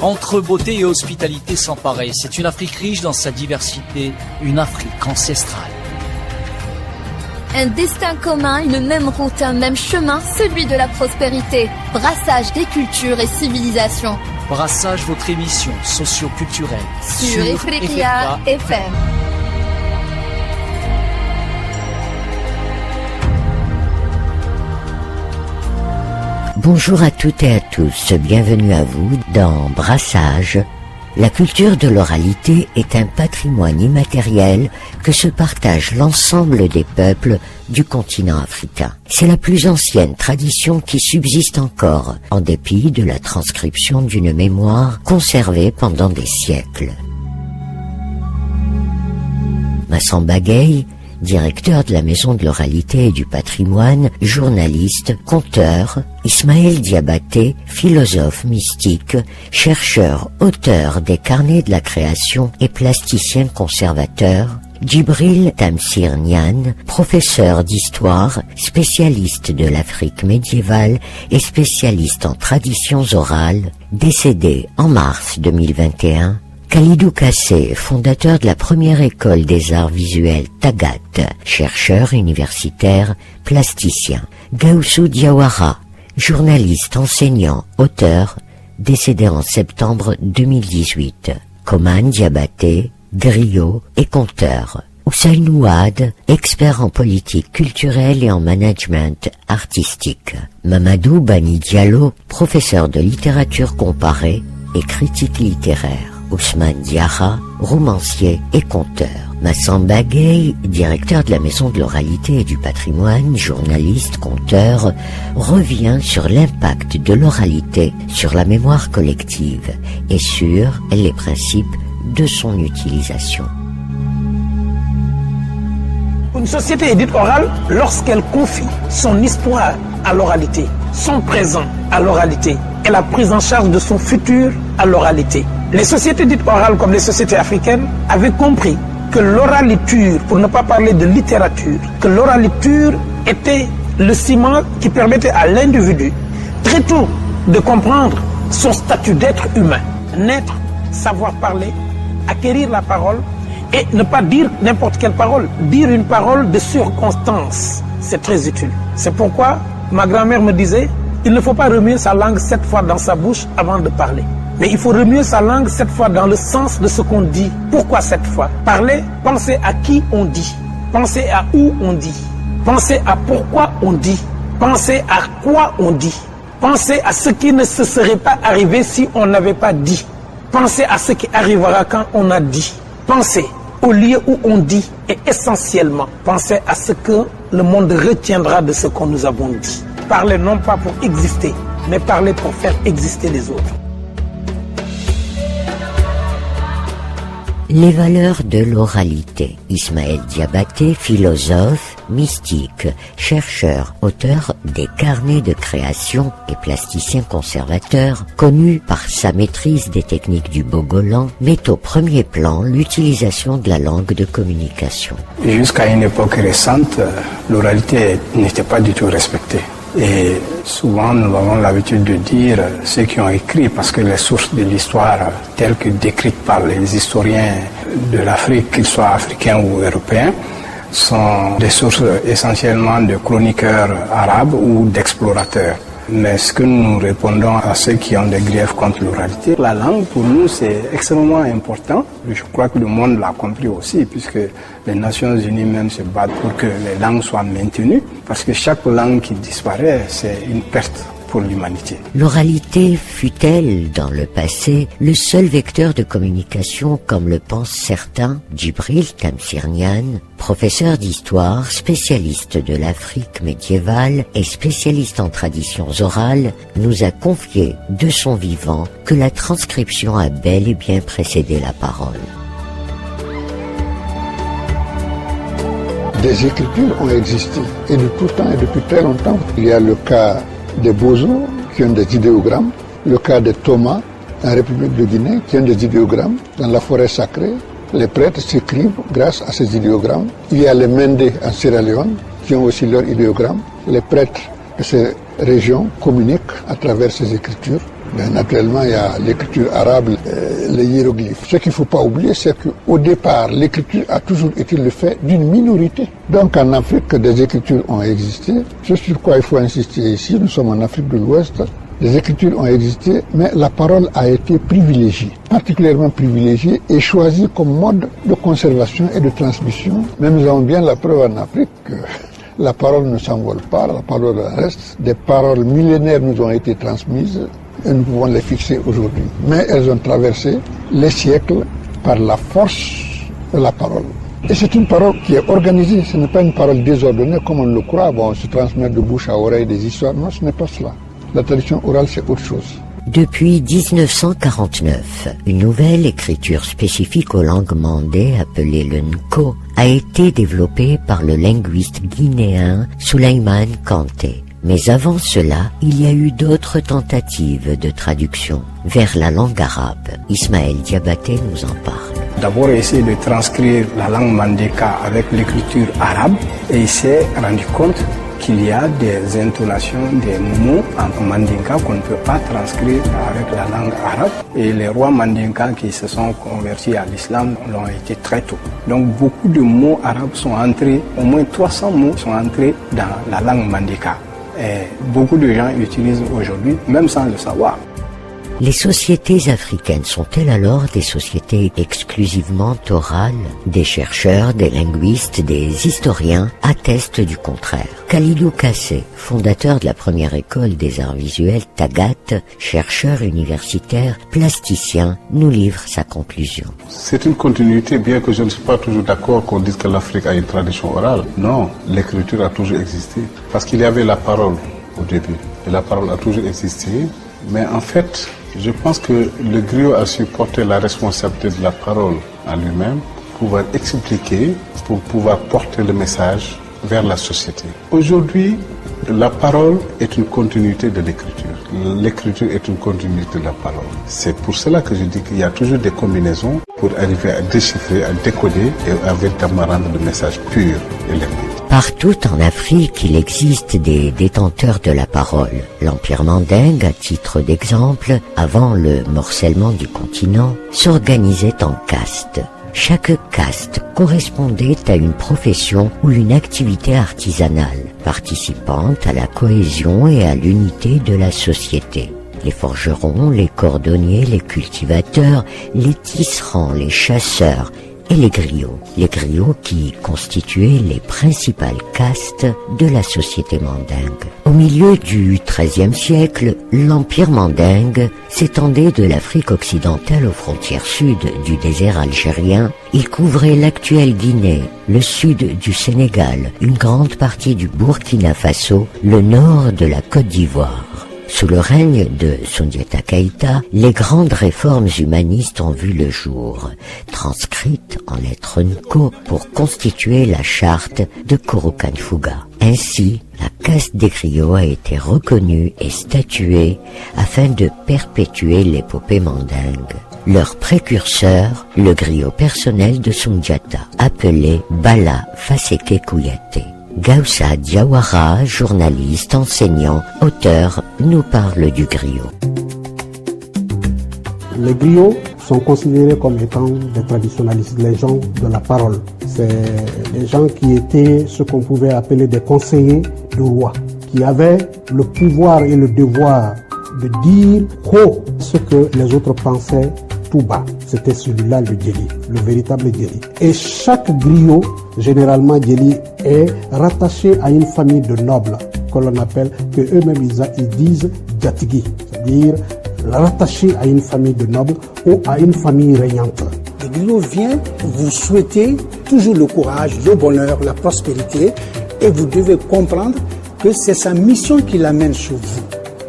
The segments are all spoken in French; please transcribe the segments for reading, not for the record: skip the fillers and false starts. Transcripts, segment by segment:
Entre beauté et hospitalité sans pareil, c'est une Afrique riche dans sa diversité, une Afrique ancestrale. Un destin commun, une même route, un même chemin, celui de la prospérité. Brassage des cultures et civilisations. Brassage, votre émission socio-culturelle sur Ifriqiya FM. Bonjour à toutes et à tous, bienvenue à vous dans Brassage. La culture de l'oralité est un patrimoine immatériel que se partagent l'ensemble des peuples du continent africain. C'est la plus ancienne tradition qui subsiste encore, en dépit de la transcription d'une mémoire conservée pendant des siècles. Massamba Gueye, directeur de la Maison de l'oralité et du patrimoine, journaliste, conteur, Ismaël Diabaté, philosophe mystique, chercheur, auteur des carnets de la création et plasticien conservateur, Djibril Tamsir Niane, professeur d'histoire, spécialiste de l'Afrique médiévale et spécialiste en traditions orales, décédé en mars 2021, Khalidou Kassé, fondateur de la première école des arts visuels Tagat, chercheur universitaire, plasticien. Gaoussou Diawara, journaliste, enseignant, auteur, décédé en septembre 2018. Koman Diabaté, griot et conteur. Hussein Ouad, expert en politique culturelle et en management artistique. Mamadou Bani Diallo, professeur de littérature comparée et critique littéraire. Ousmane Diarra, romancier et conteur. Massamba Gueye, directeur de la Maison de l'oralité et du patrimoine, journaliste, conteur, revient sur l'impact de l'oralité sur la mémoire collective et sur les principes de son utilisation. Une société est dite orale lorsqu'elle confie son histoire à l'oralité, son présent à l'oralité et la prise en charge de son futur à l'oralité. Les sociétés dites orales comme les sociétés africaines avaient compris que l'oraliture, pour ne pas parler de littérature, que l'oraliture était le ciment qui permettait à l'individu très tôt de comprendre son statut d'être humain. Naître, savoir parler, acquérir la parole et ne pas dire n'importe quelle parole, dire une parole de circonstance, c'est très utile. C'est pourquoi ma grand-mère me disait, il ne faut pas remuer sa langue 7 fois dans sa bouche avant de parler. Mais il faut remuer sa langue 7 fois dans le sens de ce qu'on dit. Pourquoi 7 fois? Parler, pensez à qui on dit. Pensez à où on dit. Pensez à pourquoi on dit. Pensez à quoi on dit. Pensez à ce qui ne se serait pas arrivé si on n'avait pas dit. Pensez à ce qui arrivera quand on a dit. Pensez au lieu où on dit et essentiellement, pensez à ce que le monde retiendra de ce que nous avons dit. Parlez non pas pour exister, mais parlez pour faire exister les autres. Les valeurs de l'oralité. Ismaël Diabaté, philosophe, mystique, chercheur, auteur des carnets de création et plasticien conservateur, connu par sa maîtrise des techniques du Bogolan, met au premier plan l'utilisation de la langue de communication. Jusqu'à une époque récente, l'oralité n'était pas du tout respectée. Et souvent, nous avons l'habitude de dire ceux qui ont écrit, parce que les sources de l'histoire, telles que décrites par les historiens de l'Afrique, qu'ils soient africains ou européens, sont des sources essentiellement de chroniqueurs arabes ou d'explorateurs. Mais ce que nous répondons à ceux qui ont des griefs contre l'oralité, la langue pour nous c'est extrêmement important. Je crois que le monde l'a compris aussi, puisque les Nations Unies même se battent pour que les langues soient maintenues, parce que chaque langue qui disparaît, c'est une perte pour l'humanité. L'oralité fut-elle, dans le passé, le seul vecteur de communication, comme le pensent certains? Djibril Tamsir Niane, professeur d'histoire, spécialiste de l'Afrique médiévale et spécialiste en traditions orales, nous a confié de son vivant que la transcription a bel et bien précédé la parole. Des écritures ont existé, et de tout temps et depuis très longtemps. Il y a le cas des Bozo qui ont des idéogrammes, le cas de Thomas en République de Guinée qui ont des idéogrammes. Dans la forêt sacrée, les prêtres s'écrivent grâce à ces idéogrammes. Il y a les Mende en Sierra Leone qui ont aussi leurs idéogrammes. Les prêtres de ces régions communiquent à travers ces écritures. Mais naturellement, il y a l'écriture arabe, les hiéroglyphes. Ce qu'il ne faut pas oublier, c'est qu'au départ, l'écriture a toujours été le fait d'une minorité. Donc en Afrique, des écritures ont existé. Ce sur quoi il faut insister ici, nous sommes en Afrique de l'Ouest. Les écritures ont existé, mais la parole a été privilégiée, particulièrement privilégiée et choisie comme mode de conservation et de transmission. Mais nous avons bien la preuve en Afrique que la parole ne s'envole pas, la parole reste. Des paroles millénaires nous ont été transmises et nous pouvons les fixer aujourd'hui. Mais elles ont traversé les siècles par la force de la parole. Et c'est une parole qui est organisée, ce n'est pas une parole désordonnée comme on le croit. Bon, on se transmet de bouche à oreille des histoires. Non, ce n'est pas cela. La tradition orale, c'est autre chose. Depuis 1949, une nouvelle écriture spécifique aux langues mandées, appelée le Nko, a été développée par le linguiste guinéen Souleymane Kanté. Mais avant cela, il y a eu d'autres tentatives de traduction vers la langue arabe. Ismaël Diabaté nous en parle. D'abord, essayer de transcrire la langue mandinka avec l'écriture arabe et il s'est rendu compte qu'il y a des intonations, des mots en mandinka qu'on ne peut pas transcrire avec la langue arabe. Et les rois mandinka qui se sont convertis à l'islam l'ont été très tôt. Donc beaucoup de mots arabes sont entrés, au moins 300 mots sont entrés dans la langue mandinka. Et beaucoup de gens utilisent aujourd'hui, même sans le savoir. Les sociétés africaines sont-elles alors des sociétés exclusivement orales? Des chercheurs, des linguistes, des historiens attestent du contraire. Khalidou Kassé, fondateur de la première école des arts visuels Tagat, chercheur universitaire, plasticien, nous livre sa conclusion. C'est une continuité, bien que je ne suis pas toujours d'accord qu'on dise que l'Afrique a une tradition orale. Non, l'écriture a toujours existé. Parce qu'il y avait la parole au début. Et la parole a toujours existé. Mais en fait, je pense que le griot a su porter la responsabilité de la parole à lui-même, pour pouvoir expliquer, pour pouvoir porter le message vers la société. Aujourd'hui, la parole est une continuité de l'écriture. L'écriture est une continuité de la parole. C'est pour cela que je dis qu'il y a toujours des combinaisons pour arriver à déchiffrer, à décoder et à véritablement rendre le message pur et limpide. Partout en Afrique, il existe des détenteurs de la parole. L'Empire mandingue, à titre d'exemple, avant le morcellement du continent, s'organisait en castes. Chaque caste correspondait à une profession ou une activité artisanale, participant à la cohésion et à l'unité de la société. Les forgerons, les cordonniers, les cultivateurs, les tisserands, les chasseurs et les griots qui constituaient les principales castes de la société mandingue. Au milieu du XIIIe siècle, l'Empire mandingue s'étendait de l'Afrique occidentale aux frontières sud du désert algérien. Il couvrait l'actuelle Guinée, le sud du Sénégal, une grande partie du Burkina Faso, le nord de la Côte d'Ivoire. Sous le règne de Soundiata Keïta, les grandes réformes humanistes ont vu le jour, transcrites en lettres Nko pour constituer la charte de Kouroukanfouga. Ainsi, la caste des griots a été reconnue et statuée afin de perpétuer l'épopée mandingue. Leur précurseur, le griot personnel de Soundiata, appelé Bala Faseke Kouyaté. Gaussa Diawara, journaliste, enseignant, auteur, nous parle du griot. Les griots sont considérés comme étant des traditionalistes, les gens de la parole. C'est des gens qui étaient ce qu'on pouvait appeler des conseillers du roi, qui avaient le pouvoir et le devoir de dire haut ce que les autres pensaient tout bas. C'était celui-là le djeli, le véritable djeli. Et chaque griot, généralement djeli, est rattaché à une famille de nobles, que l'on appelle, que eux-mêmes ils disent djatigui, c'est-à-dire rattaché à une famille de nobles ou à une famille régnante. Le griot vient vous souhaiter toujours le courage, le bonheur, la prospérité, et vous devez comprendre que c'est sa mission qui l'amène chez vous.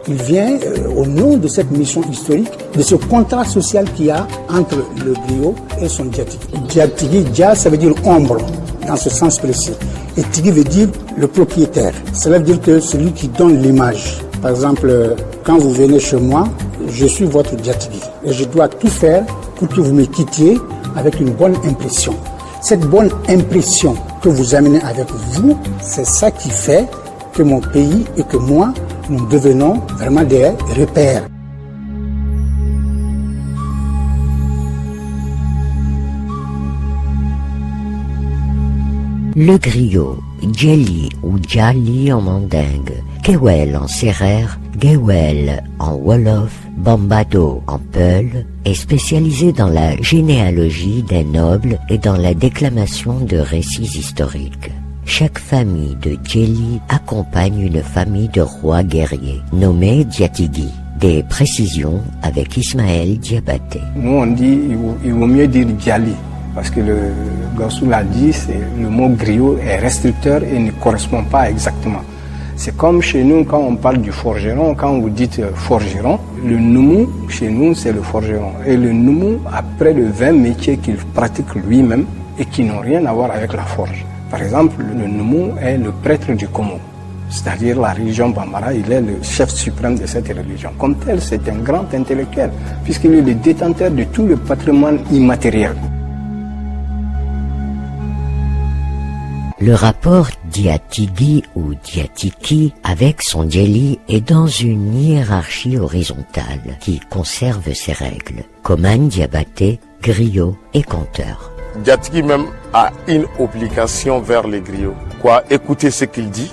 Il vient au nom de cette mission historique, de ce contrat social qu'il y a entre le griot et son djatigui. Djatigui, dja, ça veut dire ombre, dans ce sens précis. Et tigui veut dire le propriétaire. Cela veut dire que celui qui donne l'image. Par exemple, quand vous venez chez moi, je suis votre djatigui. Et je dois tout faire pour que vous me quittiez avec une bonne impression. Cette bonne impression que vous amenez avec vous, c'est ça qui fait que mon pays et que moi, nous devenons vraiment des repères. Le griot, Djeli ou Djali en mandingue, Kewel en sérère, Gewel en wolof, Bambado en peul, est spécialisé dans la généalogie des nobles et dans la déclamation de récits historiques. Chaque famille de Djeli accompagne une famille de rois guerriers, nommés Diatigi. Des précisions avec Ismaël Diabaté. Nous on dit il vaut mieux dire Djali. Parce que le Gaussou l'a dit, le mot griot est restricteur et ne correspond pas exactement. C'est comme chez nous, quand on parle du forgeron, quand vous dites forgeron, le noumou, chez nous, c'est le forgeron. Et le noumou a près de 20 métiers qu'il pratique lui-même et qui n'ont rien à voir avec la forge. Par exemple, le noumou est le prêtre du Komo, c'est-à-dire la religion Bambara, il est le chef suprême de cette religion. Comme tel, c'est un grand intellectuel, puisqu'il est le détenteur de tout le patrimoine immatériel. Le rapport Diatigi ou Diatiki avec son Djeli est dans une hiérarchie horizontale qui conserve ses règles. Koman Diabaté, griot et conteur. Diatigi même a une obligation vers les griots. Quoi, écouter ce qu'il dit,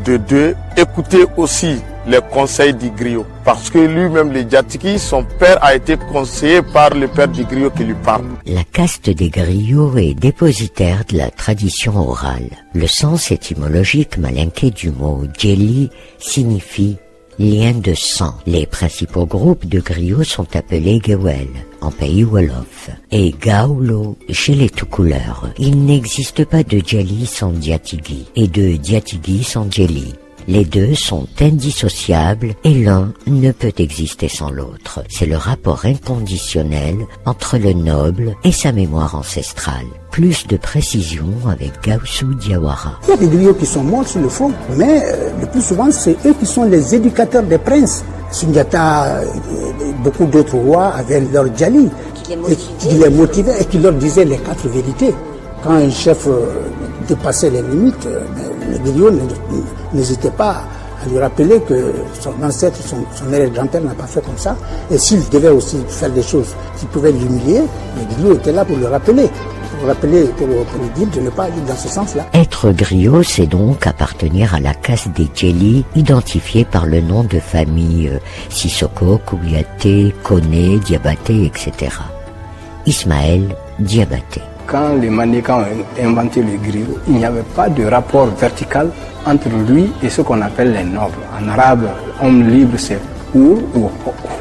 de deux, écouter aussi les conseils du griot. Parce que lui-même, le Diatigi, son père a été conseillé par le père du griot qui lui parle. La caste des griots est dépositaire de la tradition orale. Le sens étymologique malinké du mot Djeli signifie lien de sang. Les principaux groupes de griots sont appelés Gewel, en pays wolof, et Gaoulo chez les tout couleurs. Il n'existe pas de Djeli sans Diatigi, et de Diatigi sans Djeli. Les deux sont indissociables et l'un ne peut exister sans l'autre. C'est le rapport inconditionnel entre le noble et sa mémoire ancestrale. Plus de précision avec Gaussou Diawara. Il y a des griots qui sont morts sur le front, mais le plus souvent, c'est eux qui sont les éducateurs des princes. Sundiata, beaucoup d'autres rois avaient leur Djali, qui les motivaient et qui leur disaient les 4 vérités. Quand un chef dépassait les limites, le griot n'hésitait pas à lui rappeler que son ancêtre, son arrière-grand-père n'a pas fait comme ça. Et s'il devait aussi faire des choses qui pouvaient l'humilier, le griot était là pour le rappeler. Pour lui dire de ne pas aller dans ce sens-là. Être griot, c'est donc appartenir à la caste des Djeli, identifiée par le nom de famille Sissoko, Kouyaté, Koné, Diabaté, etc. Ismaël Diabaté. Quand les Manékans ont inventé le griot, il n'y avait pas de rapport vertical entre lui et ce qu'on appelle les nobles. En arabe, homme libre, c'est Our ou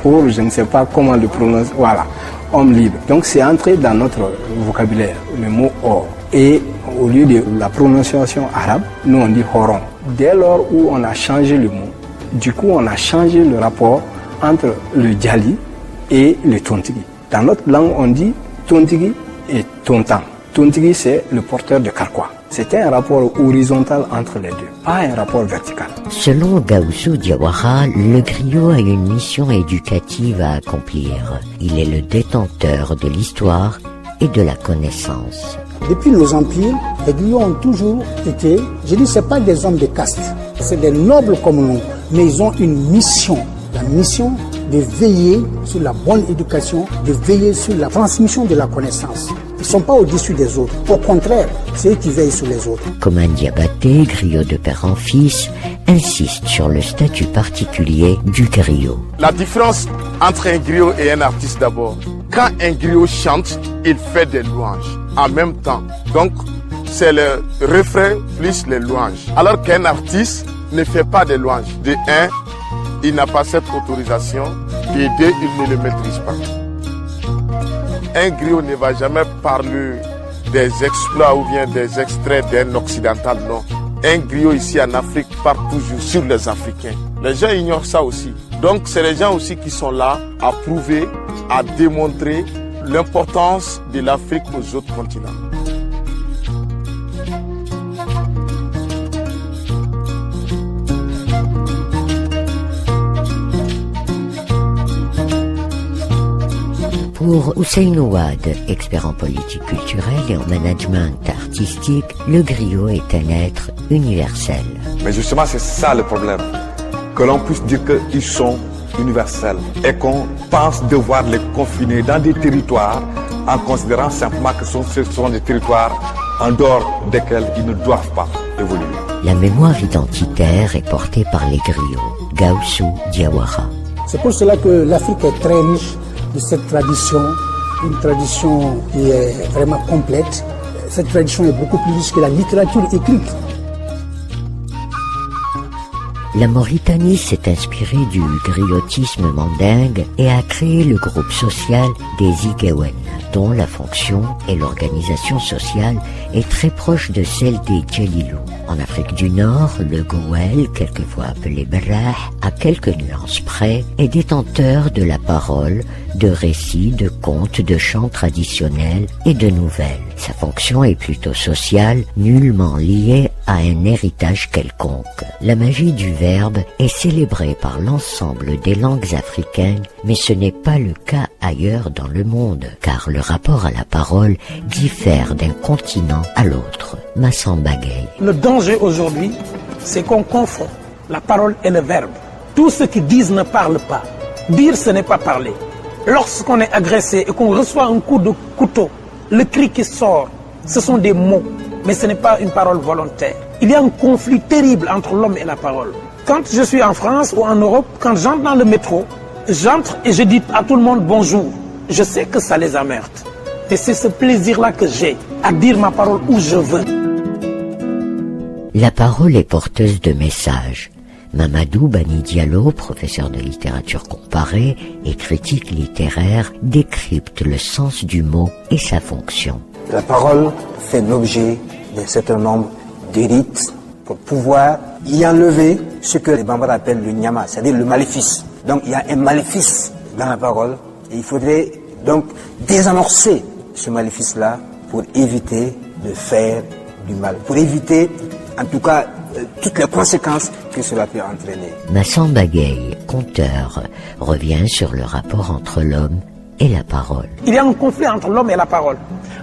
Our, je ne sais pas comment le prononcer. Voilà, homme libre. Donc c'est entré dans notre vocabulaire, le mot or. Et au lieu de la prononciation arabe, nous on dit horon. Dès lors où on a changé le mot, du coup on a changé le rapport entre le Djali et le Tontigi. Dans notre langue, on dit Tontigi et Tontan. Tontigi, c'est le porteur de carquois. C'était un rapport horizontal entre les deux, pas un rapport vertical. Selon Gaussou Diawara, le griot a une mission éducative à accomplir. Il est le détenteur de l'histoire et de la connaissance. Depuis nos empires, les griots ont toujours été, je dis, c'est pas des hommes de caste, c'est des nobles comme nous, mais ils ont une mission. La mission de veiller sur la bonne éducation, de veiller sur la transmission de la connaissance. Ils ne sont pas au-dessus des autres. Au contraire, c'est eux qui veillent sur les autres. Koman Diabaté, griot de père en fils, insiste sur le statut particulier du griot. La différence entre un griot et un artiste d'abord. Quand un griot chante, il fait des louanges en même temps. Donc, c'est le refrain plus les louanges. Alors qu'un artiste ne fait pas de louanges. De un, il n'a pas cette autorisation. Et deux, il ne le maîtrise pas. Un griot ne va jamais parler des exploits ou bien des extraits d'un occidental, non. Un griot ici en Afrique part toujours sur les Africains. Les gens ignorent ça aussi. Donc c'est les gens aussi qui sont là à prouver, à démontrer l'importance de l'Afrique aux autres continents. Pour Hussein Ouad, expert en politique culturelle et en management artistique, le griot est un être universel. Mais justement, c'est ça le problème. que l'on puisse dire qu'ils sont universels et qu'on pense devoir les confiner dans des territoires en considérant simplement que ce sont des territoires en dehors desquels ils ne doivent pas évoluer. La mémoire identitaire est portée par les griots, Gaussou Diawara. C'est pour cela que l'Afrique est très riche de cette tradition, une tradition qui est vraiment complète. Cette tradition est beaucoup plus riche que la littérature écrite. La Mauritanie s'est inspirée du griotisme mandingue et a créé le groupe social des Igéwen, dont la fonction et l'organisation sociale est très proche de celle des Djelilou. En Afrique du Nord, le Gouel, quelquefois appelé Berrah, à quelques nuances près, est détenteur de la parole, de récits, de contes, de chants traditionnels et de nouvelles. Sa fonction est plutôt sociale, nullement liée à un héritage quelconque. La magie du verbe est célébrée par l'ensemble des langues africaines, mais ce n'est pas le cas ailleurs dans le monde, car le rapport à la parole diffère d'un continent à l'autre. Massamba Gueye. Le danger aujourd'hui, c'est qu'on confond la parole et le verbe. Tous ceux qui disent ne parlent pas. Dire, ce n'est pas parler. Lorsqu'on est agressé et qu'on reçoit un coup de couteau, le cri qui sort, ce sont des mots, mais ce n'est pas une parole volontaire. Il y a un conflit terrible entre l'homme et la parole. Quand je suis en France ou en Europe, quand j'entre dans le métro, j'entre et je dis à tout le monde bonjour. Je sais que ça les emmerde, mais c'est ce plaisir-là que j'ai à dire ma parole où je veux. La parole est porteuse de messages. Mamadou Bani Diallo, professeur de littérature comparée et critique littéraire, décrypte le sens du mot et sa fonction. La parole fait l'objet d'un certain nombre de rites pour pouvoir y enlever ce que les Bambara appellent le nyama, c'est-à-dire le maléfice. Donc il y a un maléfice dans la parole et il faudrait donc désamorcer ce maléfice-là pour éviter de faire du mal, pour éviter en tout cas toutes les conséquences que cela peut entraîner. Massamba Gueye, conteur, revient sur le rapport entre l'homme et la parole. Il y a un conflit entre l'homme et la parole.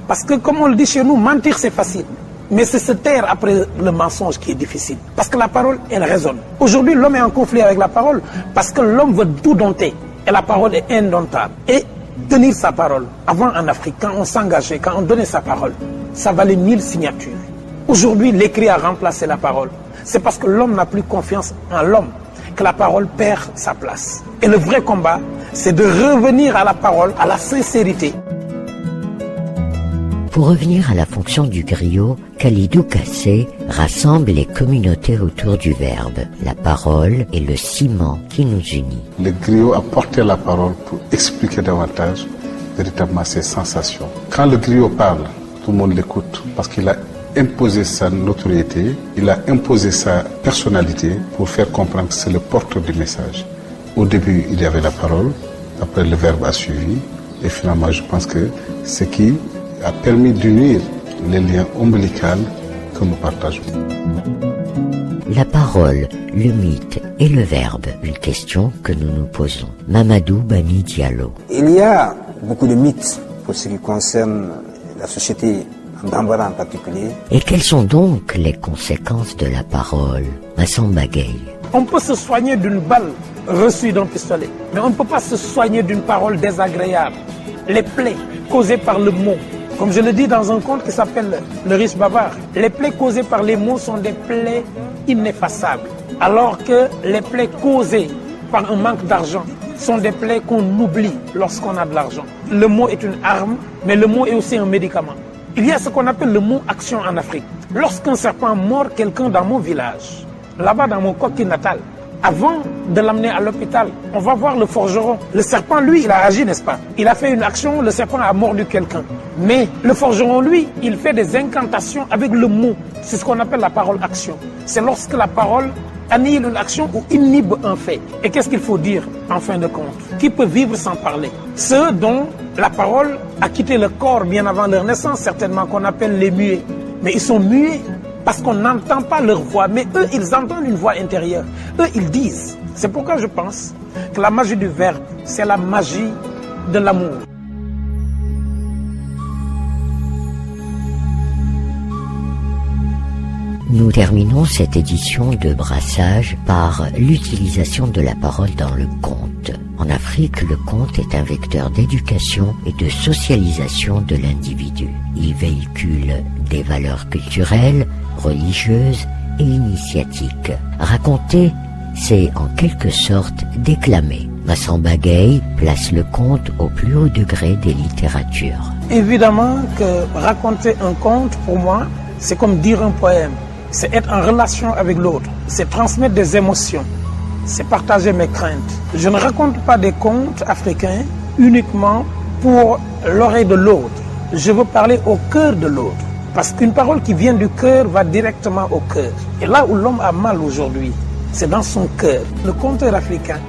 Parce que comme on le dit chez nous, mentir c'est facile. Mais c'est se taire après le mensonge qui est difficile. Parce que la parole, elle résonne. Aujourd'hui, l'homme est en conflit avec la parole parce que l'homme veut tout dompter. Et la parole est indomptable. Et tenir sa parole. Avant en Afrique, quand on s'engageait, quand on donnait sa parole, ça valait 1000 signatures. Aujourd'hui, l'écrit a remplacé la parole. C'est parce que l'homme n'a plus confiance en l'homme que la parole perd sa place. Et le vrai combat, c'est de revenir à la parole, à la sincérité. Pour revenir à la fonction du griot, Khalidou Kassé rassemble les communautés autour du verbe. La parole est le ciment qui nous unit. Le griot a porté la parole pour expliquer davantage véritablement ses sensations. Quand le griot parle, tout le monde l'écoute parce qu'il a imposé sa notoriété, il a imposé sa personnalité pour faire comprendre que c'est le porteur du message. Au début, il y avait la parole, après le verbe a suivi, et finalement, je pense que ce qui a permis d'unir les liens ombilicaux que nous partageons. La parole, le mythe et le verbe, une question que nous nous posons. Mamadou Bani Diallo. Il y a beaucoup de mythes pour ce qui concerne la société Bambara en particulier. Et quelles sont donc les conséquences de la parole? Massamba Gueye. On peut se soigner d'une balle reçue d'un pistolet, mais on ne peut pas se soigner d'une parole désagréable. Les plaies causées par le mot, comme je le dis dans un conte qui s'appelle Le riche bavard, les plaies causées par les mots sont des plaies ineffaçables, alors que les plaies causées par un manque d'argent sont des plaies qu'on oublie lorsqu'on a de l'argent. Le mot est une arme, mais le mot est aussi un médicament. Il y a ce qu'on appelle le mot action en Afrique. Lorsqu'un serpent mord quelqu'un dans mon village, là-bas dans mon coquille natal, avant de l'amener à l'hôpital, on va voir le forgeron. Le serpent, lui, il a agi, n'est-ce pas? Il a fait une action, le serpent a mordu quelqu'un. Mais le forgeron, lui, il fait des incantations avec le mot. C'est ce qu'on appelle la parole action. C'est lorsque la parole annihile une action ou inhibe un fait. Et qu'est-ce qu'il faut dire en fin de compte? Qui peut vivre sans parler? Ceux dont la parole a quitté le corps bien avant leur naissance, certainement, qu'on appelle les muets. Mais ils sont muets parce qu'on n'entend pas leur voix. Mais eux, ils entendent une voix intérieure. Eux, ils disent. C'est pourquoi je pense que la magie du verbe, c'est la magie de l'amour. Nous terminons cette édition de Brassage par l'utilisation de la parole dans le conte. En Afrique, le conte est un vecteur d'éducation et de socialisation de l'individu. Il véhicule des valeurs culturelles, religieuses et initiatiques. Raconter, c'est en quelque sorte déclamer. Massamba Gueye place le conte au plus haut degré des littératures. Évidemment que raconter un conte, pour moi, c'est comme dire un poème. C'est être en relation avec l'autre. C'est transmettre des émotions. C'est partager mes craintes. Je ne raconte pas des contes africains uniquement pour l'oreille de l'autre. Je veux parler au cœur de l'autre. Parce qu'une parole qui vient du cœur va directement au cœur. Et là où l'homme a mal aujourd'hui, c'est dans son cœur. Le conteur africain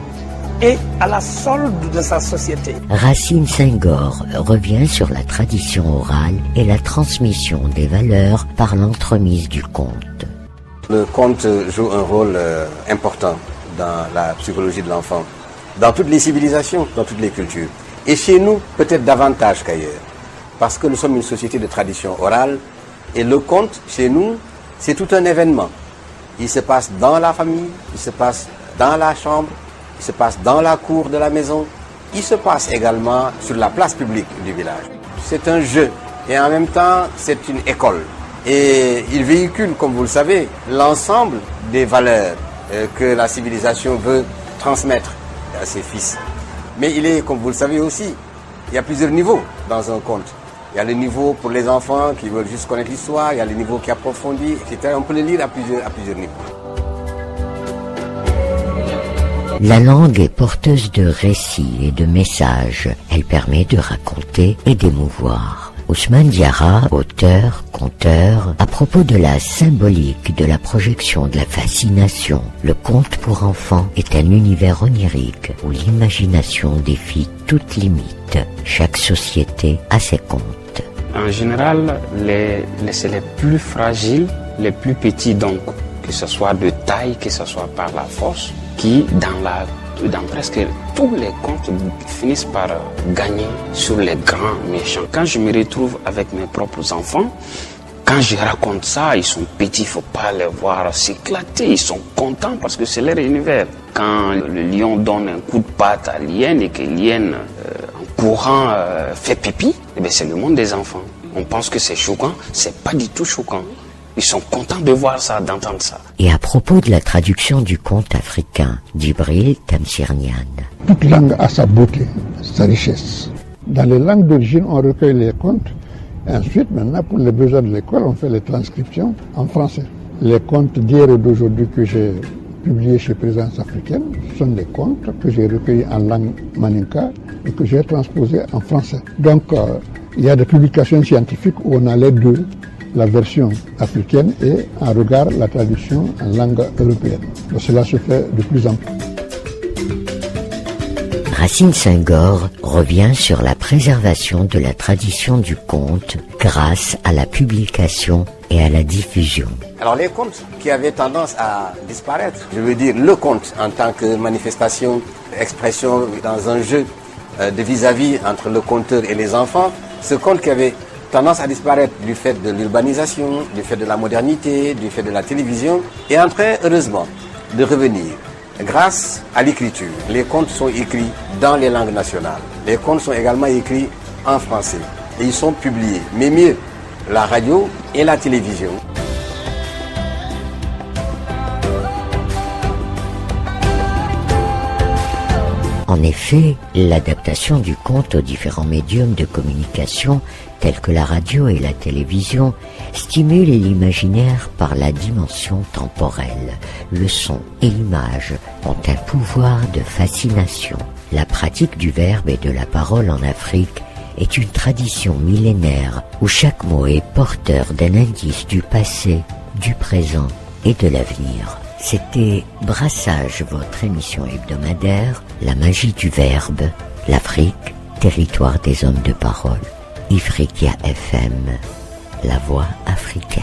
est à la solde de sa société. Racine Senghor revient sur la tradition orale et la transmission des valeurs par l'entremise du conte. Le conte joue un rôle important dans la psychologie de l'enfant, dans toutes les civilisations, dans toutes les cultures. Et chez nous, peut-être davantage qu'ailleurs, parce que nous sommes une société de tradition orale, et le conte, chez nous, c'est tout un événement. Il se passe dans la famille, il se passe dans la chambre, il se passe dans la cour de la maison, il se passe également sur la place publique du village. C'est un jeu et en même temps c'est une école. Et il véhicule, comme vous le savez, l'ensemble des valeurs que la civilisation veut transmettre à ses fils. Mais il est, comme vous le savez aussi, il y a plusieurs niveaux dans un conte. Il y a le niveau pour les enfants qui veulent juste connaître l'histoire, il y a le niveau qui approfondit, etc. On peut le lire à plusieurs niveaux. La langue est porteuse de récits et de messages. Elle permet de raconter et d'émouvoir. Ousmane Diarra, auteur, conteur, à propos de la symbolique de la projection de la fascination, le conte pour enfants est un univers onirique où l'imagination défie toute limite. Chaque société a ses contes. En général, c'est les plus fragiles, les plus petits donc, que ce soit de taille, que ce soit par la force, qui dans presque tous les contes finissent par gagner sur les grands méchants. Quand je me retrouve avec mes propres enfants, quand je raconte ça, ils sont petits, il ne faut pas les voir s'éclater, ils sont contents parce que c'est leur univers. Quand le lion donne un coup de patte à l'hyène et que l'hyène en courant fait pipi, eh bien c'est le monde des enfants. On pense que c'est choquant, c'est pas du tout choquant. Ils sont contents de voir ça, d'entendre ça. Et à propos de la traduction du conte africain, Djibril Tamsir Niane. Toute langue a sa beauté, sa richesse. Dans les langues d'origine, on recueille les contes. Et ensuite, maintenant, pour les besoins de l'école, on fait les transcriptions en français. Les contes d'hier et d'aujourd'hui que j'ai publiés chez Présence africaine sont des contes que j'ai recueillis en langue maninka et que j'ai transposés en français. Donc, il y a des publications scientifiques où on a les deux, la version africaine et en regard la traduction en langue européenne. Donc cela se fait de plus en plus. Racine Senghor revient sur la préservation de la tradition du conte grâce à la publication et à la diffusion. Alors les contes qui avaient tendance à disparaître, je veux dire le conte en tant que manifestation, expression dans un jeu de vis-à-vis entre le conteur et les enfants, ce conte qui avait tendance à disparaître du fait de l'urbanisation, du fait de la modernité, du fait de la télévision, est en train, heureusement, de revenir. Grâce à l'écriture, les contes sont écrits dans les langues nationales. Les contes sont également écrits en français et ils sont publiés. Mais mieux, la radio et la télévision. En effet, l'adaptation du conte aux différents médiums de communication, tels que la radio et la télévision, stimule l'imaginaire par la dimension temporelle. Le son et l'image ont un pouvoir de fascination. La pratique du verbe et de la parole en Afrique est une tradition millénaire où chaque mot est porteur d'un indice du passé, du présent et de l'avenir. C'était Brassage, votre émission hebdomadaire, la magie du verbe, l'Afrique, territoire des hommes de parole. Ifriqiya FM, la voix africaine.